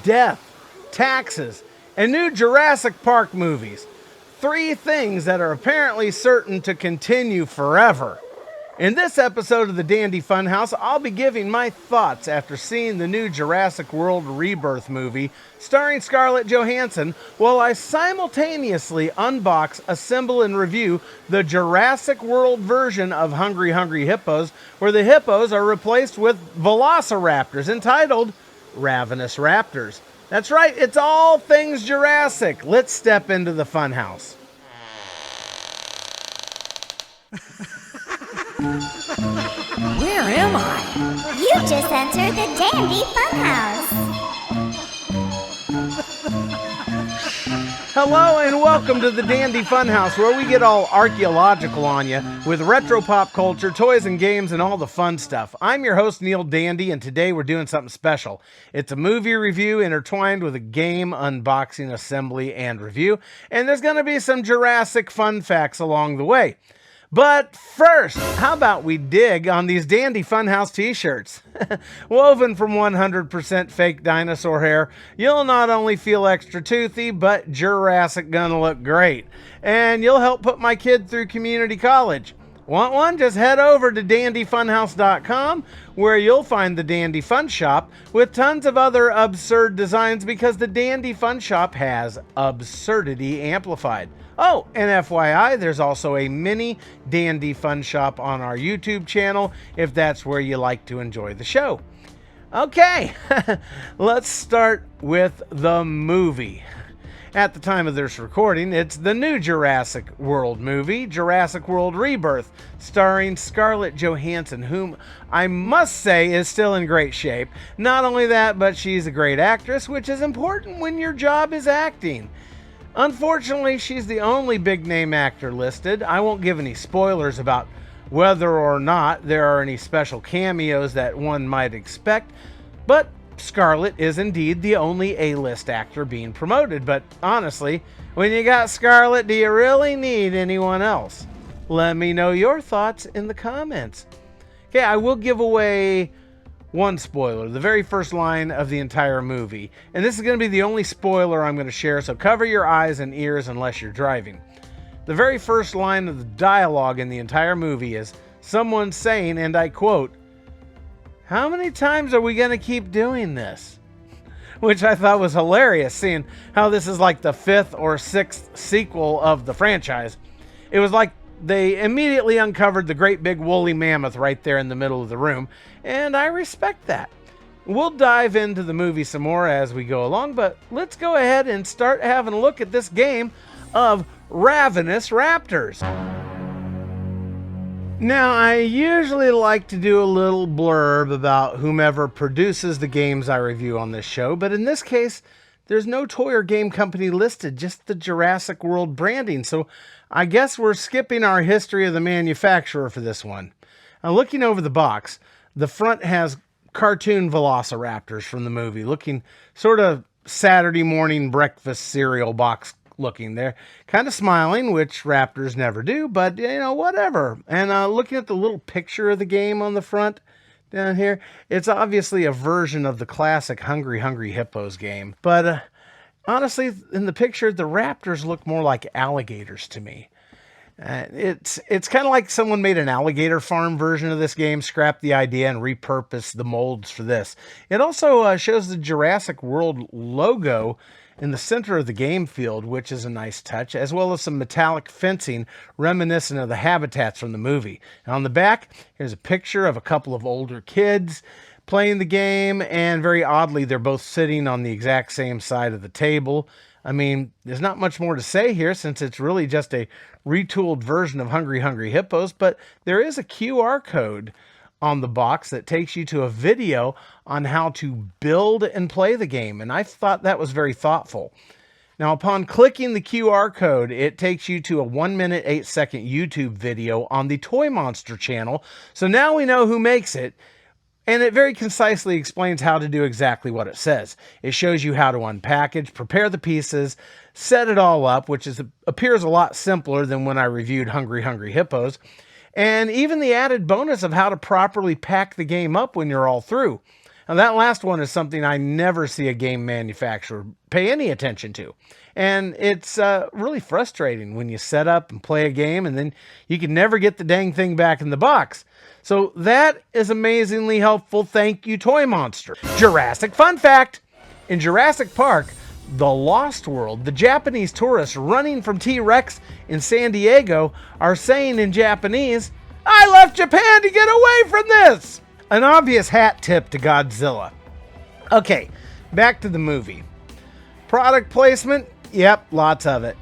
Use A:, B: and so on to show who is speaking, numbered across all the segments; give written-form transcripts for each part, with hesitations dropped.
A: death, taxes, and new Jurassic Park movies. 3 things that are apparently certain to continue forever. In this episode of the Dandy Funhouse, I'll be giving my thoughts after seeing the new Jurassic World Rebirth movie starring Scarlett Johansson, while I simultaneously unbox, assemble, and review the Jurassic World version of Hungry Hungry Hippos, where the hippos are replaced with velociraptors, entitled Ravenous Raptors. That's right, it's all things Jurassic. Let's step into the funhouse.
B: Where am I?
C: You just entered the Dandy Funhouse.
A: Hello and welcome to the Dandy Funhouse, where we get all archaeological on you with retro pop culture, toys and games, and all the fun stuff. I'm your host, Neil Dandy, and today we're doing something special. It's a movie review intertwined with a game unboxing, assembly, and review, and there's going to be some Jurassic Fun Facts along the way. But first, how about we dig on these Dandy Funhouse t-shirts? Woven from 100% fake dinosaur hair, you'll not only feel extra toothy, but Jurassic gonna look great. And you'll help put my kid through community college. Want one? Just head over to dandyfunhouse.com, where you'll find the Dandy Fun Shop with tons of other absurd designs, because the Dandy Fun Shop has absurdity amplified. Oh, and FYI, there's also a mini Dandy Fun Shop on our YouTube channel, if that's where you like to enjoy the show. Okay, let's start with the movie. At the time of this recording, it's the new Jurassic World movie, Jurassic World Rebirth, starring Scarlett Johansson, whom I must say is still in great shape. Not only that, but she's a great actress, which is important when your job is acting. Unfortunately, she's the only big-name actor listed. I won't give any spoilers about whether or not there are any special cameos that one might expect, but Scarlett is indeed the only A-list actor being promoted. But honestly, when you got Scarlett, do you really need anyone else? Let me know your thoughts in the comments. Okay, I will give away one spoiler, the very first line of the entire movie. And this is going to be the only spoiler I'm going to share, so cover your eyes and ears unless you're driving. The very first line of the dialogue in the entire movie is someone saying, and I quote, "How many times are we going to keep doing this?" Which I thought was hilarious, seeing how this is like the 5th or 6th sequel of the franchise. It was like they immediately uncovered the great big woolly mammoth right there in the middle of the room, and I respect that. We'll dive into the movie some more as we go along, but let's go ahead and start having a look at this game of Ravenous Raptors. Now, I usually like to do a little blurb about whomever produces the games I review on this show, but in this case, there's no toy or game company listed, just the Jurassic World branding, so I guess we're skipping our history of the manufacturer for this one. Now, looking over the box, the front has cartoon velociraptors from the movie, looking sort of Saturday morning breakfast cereal box looking. They're kind of smiling, which raptors never do, but, you know, whatever. And looking at the little picture of the game on the front down here, it's obviously a version of the classic Hungry Hungry Hippos game. But honestly, in the picture, the raptors look more like alligators to me. It's kind of like someone made an alligator farm version of this game, scrapped the idea, and repurposed the molds for this. It also shows the Jurassic World logo in the center of the game field, which is a nice touch, as well as some metallic fencing reminiscent of the habitats from the movie. And on the back, here's a picture of a couple of older kids playing the game, and very oddly, they're both sitting on the exact same side of the table. I mean, there's not much more to say here, since it's really just a retooled version of Hungry Hungry Hippos, but there is a QR code on the box that takes you to a video on how to build and play the game, and I thought that was very thoughtful. Now, upon clicking the QR code, it takes you to a 1-minute, 8-second YouTube video on the Toy Monster channel, so now we know who makes it, and it very concisely explains how to do exactly what it says. It shows you how to unpackage, prepare the pieces, set it all up, which appears a lot simpler than when I reviewed Hungry Hungry Hippos, and even the added bonus of how to properly pack the game up when you're all through. Now, that last one is something I never see a game manufacturer pay any attention to. And it's really frustrating when you set up and play a game and then you can never get the dang thing back in the box. So that is amazingly helpful. Thank you, Toy Monster. Jurassic Fun Fact. In Jurassic Park, The Lost World, the Japanese tourists running from T-Rex in San Diego are saying in Japanese, "I left Japan to get away from this!" An obvious hat tip to Godzilla. Okay, back to the movie. Product placement? Yep, lots of it.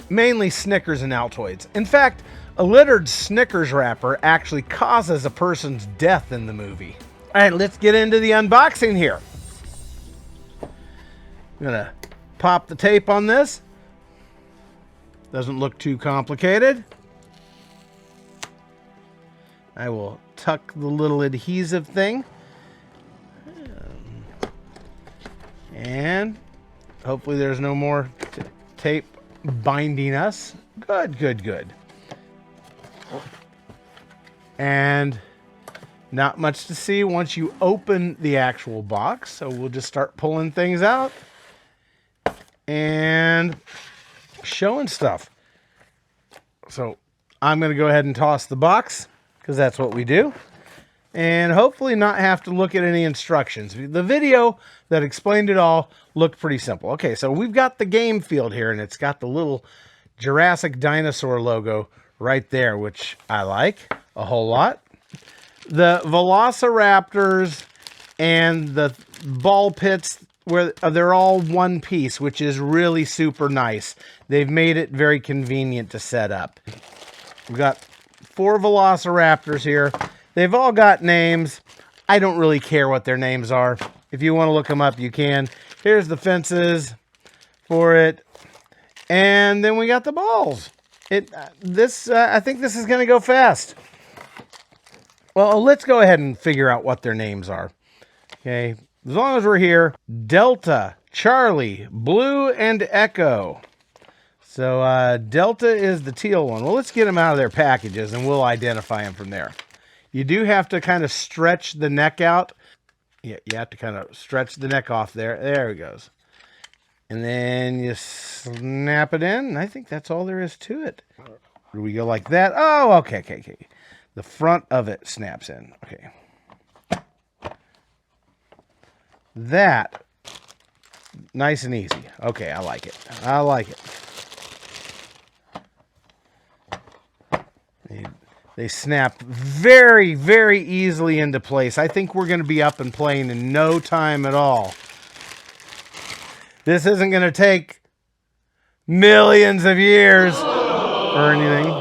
A: Mainly Snickers and Altoids. In fact, a littered Snickers wrapper actually causes a person's death in the movie. All right, let's get into the unboxing here. I'm gonna pop the tape on this. Doesn't look too complicated. I will tuck the little adhesive thing. And hopefully there's no more tape binding us. Good, good, good. And not much to see once you open the actual box. So we'll just start pulling things out and showing stuff. So I'm going to go ahead and toss the box because that's what we do. And hopefully not have to look at any instructions. The video that explained it all looked pretty simple. Okay, so we've got the game field here, and it's got the little Jurassic dinosaur logo right there, which I like a whole lot. The Velociraptors and the ball pits, where they're all one piece, which is really super nice. They've made it very convenient to set up. We've got 4 Velociraptors here. They've all got names. I don't really care what their names are. If you want to look them up, you can. Here's the fences for it. And then we got the balls. I think this is going to go fast. Well, let's go ahead and figure out what their names are. Okay, as long as we're here. Delta, Charlie, Blue, and Echo. So Delta is the teal one. Well, let's get them out of their packages and we'll identify them from there. You do have to kind of stretch the neck out. Yeah, you have to kind of stretch the neck off there. There it goes. And then you snap it in. And I think that's all there is to it. Do we go like that? Oh, okay. The front of it snaps in. Okay. That, nice and easy. Okay, I like it. I like it. They snap very, very easily into place. I think we're going to be up and playing in no time at all. This isn't going to take millions of years or anything.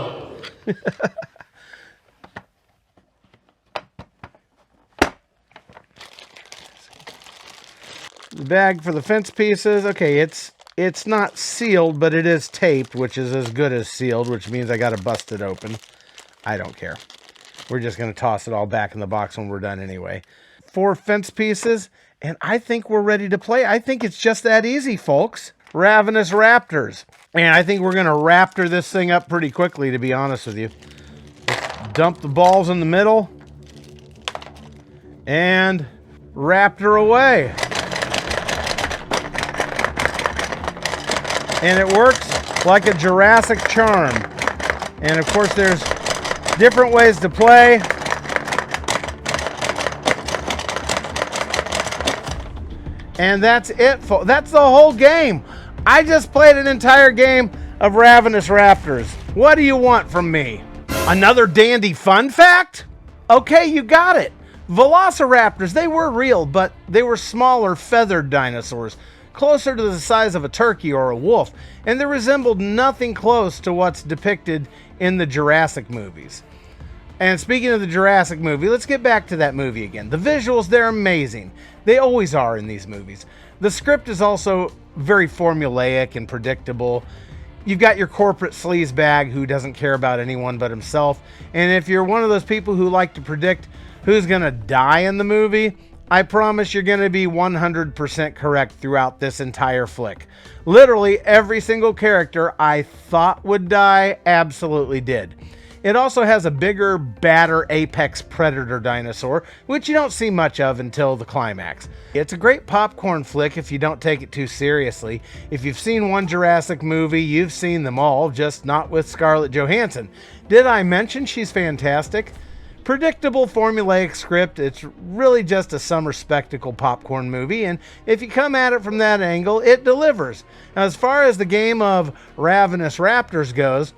A: The bag for the fence pieces. Okay, it's not sealed, but it is taped, which is as good as sealed, which means I got to bust it open. I don't care. We're just going to toss it all back in the box when we're done anyway. 4 fence pieces, and I think we're ready to play. I think it's just that easy, folks. Ravenous Raptors. And I think we're going to raptor this thing up pretty quickly, to be honest with you. Dump the balls in the middle. And raptor away. And it works like a Jurassic charm. And of course there's different ways to play. And that's it. That's the whole game. I just played an entire game of Ravenous Raptors. What do you want from me? Another dandy fun fact? Okay, you got it. Velociraptors, they were real, but they were smaller feathered dinosaurs, closer to the size of a turkey or a wolf, and they resembled nothing close to what's depicted in the Jurassic movies. And speaking of the Jurassic movie, let's get back to that movie again. The visuals, they're amazing. They always are in these movies. The script is also very formulaic and predictable. You've got your corporate sleazebag who doesn't care about anyone but himself. And if you're one of those people who like to predict who's going to die in the movie, I promise you're going to be 100% correct throughout this entire flick. Literally every single character I thought would die absolutely did. It also has a bigger, badder apex predator dinosaur, which you don't see much of until the climax. It's a great popcorn flick if you don't take it too seriously. If you've seen one Jurassic movie, you've seen them all, just not with Scarlett Johansson. Did I mention she's fantastic? Predictable formulaic script, it's really just a summer spectacle popcorn movie, and if you come at it from that angle, it delivers. Now, as far as the game of Ravenous Raptors goes,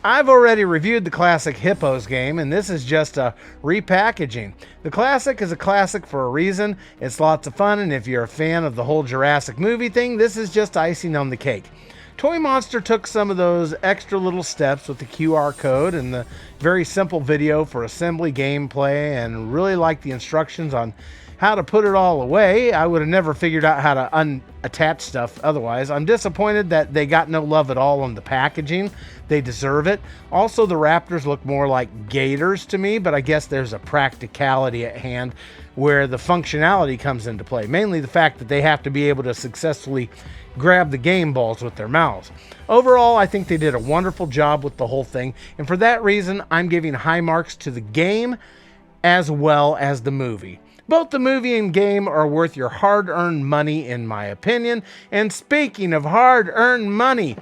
A: I've already reviewed the classic Hippos game, and this is just a repackaging. The classic is a classic for a reason. It's lots of fun, and if you're a fan of the whole Jurassic movie thing, this is just icing on the cake. Toy Monster took some of those extra little steps with the QR code and the very simple video for assembly gameplay, and really liked the instructions on how to put it all away. I would have never figured out how to unattach stuff otherwise. I'm disappointed that they got no love at all on the packaging. They deserve it. Also, the Raptors look more like gators to me, but I guess there's a practicality at hand where the functionality comes into play. Mainly the fact that they have to be able to successfully grab the game balls with their mouths. Overall, I think they did a wonderful job with the whole thing, and for that reason, I'm giving high marks to the game as well as the movie. Both the movie and game are worth your hard-earned money, in my opinion. And speaking of hard-earned money,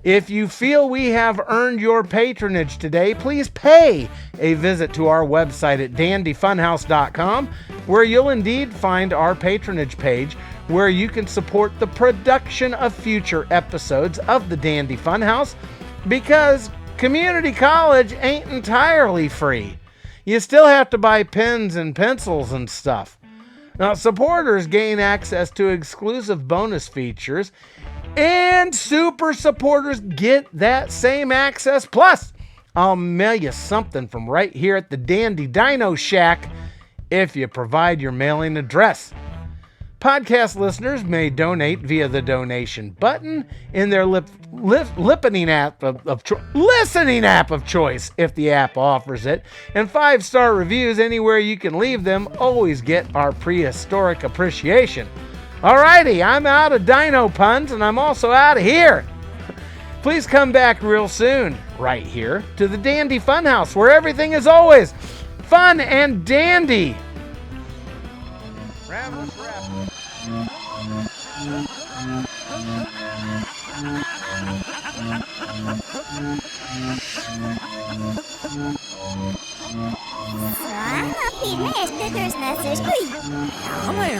A: if you feel we have earned your patronage today, please pay a visit to our website at dandyfunhouse.com, where you'll indeed find our patronage page, where you can support the production of future episodes of the Dandy Funhouse, because community college ain't entirely free. You still have to buy pens and pencils and stuff. Now, supporters gain access to exclusive bonus features, and super supporters get that same access. Plus, I'll mail you something from right here at the Dandy Dino Shack if you provide your mailing address. Podcast listeners may donate via the donation button in their listening app of choice if the app offers it. And 5-star reviews anywhere you can leave them always get our prehistoric appreciation. Alrighty, I'm out of dino puns, and I'm also out of here. Please come back real soon, right here, to the Dandy Funhouse, where everything is always fun and dandy. Ravenous Raptors.
C: Selamat pagi, Mr. Nurses.
B: Ja, maar